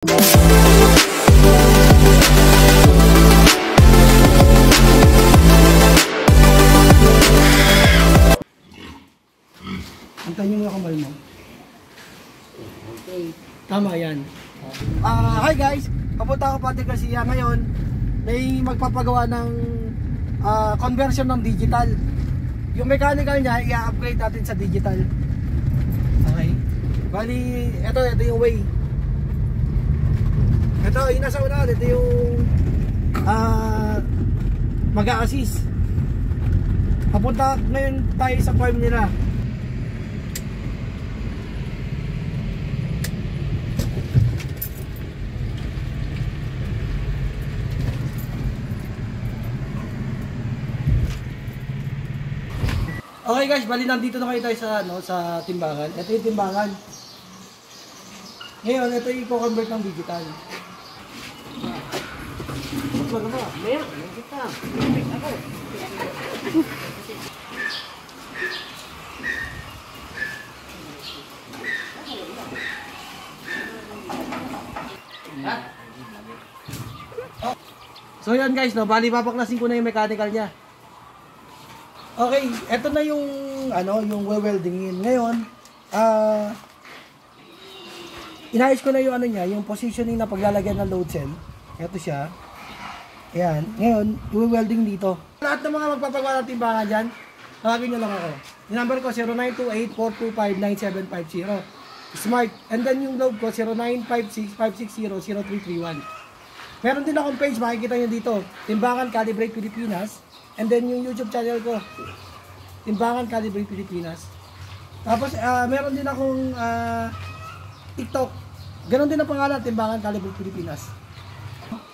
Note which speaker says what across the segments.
Speaker 1: Antayin mo yung kamay mo.
Speaker 2: Okay.
Speaker 1: Tama yan. Hi guys! Papunta ako Pati Garcia ngayon. May magpapagawa ng conversion ng digital. Yung mechanical niya, i-upgrade natin sa digital. Okay? Bali, ito yung way. Ito, yung nasa una, ito yung mag-a-assist. Papunta ngayon tayo sa farm nila. Okay guys, bali nandito na kayo tayo sa timbangan. Ito yung timbangan. Ngayon, ito yung i-convert ng digital.
Speaker 2: Wag mo. Meron kita. Ako.
Speaker 1: So yan guys, bali papaklasin ko na yung mechanical niya. Okay, eto na yung yung weldingin. Ngayon, inayos ko na yung yung positioning na paglalagyan ng load cell. Ito siya. Ayan. Ngayon, i-welding dito. Lahat ng mga magpapagawa ng timbangan dyan, tawagin nyo lang ako. Yung number ko 0928-425-9750. Smart. And then yung load ko 0956-560-0331. Meron din akong page, makikita nyo dito. Timbangan Calibrate Pilipinas. And then yung YouTube channel ko, Timbangan Calibrate Pilipinas. Tapos meron din akong TikTok. Ganon din ang pangalan, Timbangan Calibrate Pilipinas.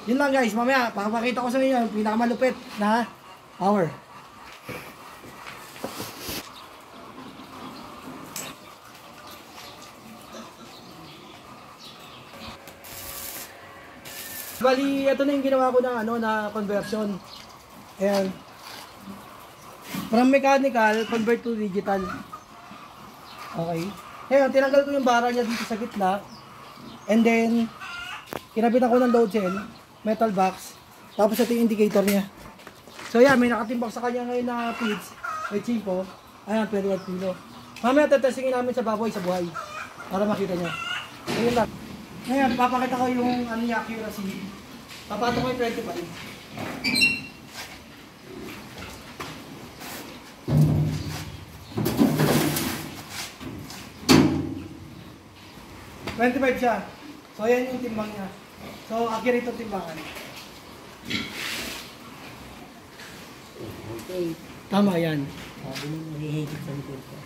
Speaker 1: Yun lang guys, mamaya pakapakita ko sa inyo yung pinakamalupit na power. Bali, ito na yung ginawa ko ng na conversion. Ayan. From mechanical, convert to digital. Okay. Ngayon, tinanggal ko yung bara niya dito sa gitna. And then, kinabit ako ng load cell, metal box. Tapos ito yung indicator niya. So yan, may nakatimbak sa kanya ngayon na feeds. May 5. Ayan, 21 kilo. Mamaya tetestingin namin sa baboy, sa buhay. Para makita nyo. Ayun lang. Ngayon, papakita ko yung accuracy. Papato ko yung 25. 25 siya. So, ayan yung timbang niya. So, accurate yung timbangan.
Speaker 2: Okay.
Speaker 1: Tama yan.
Speaker 2: Sabi mo, mahihigit sa likod ko.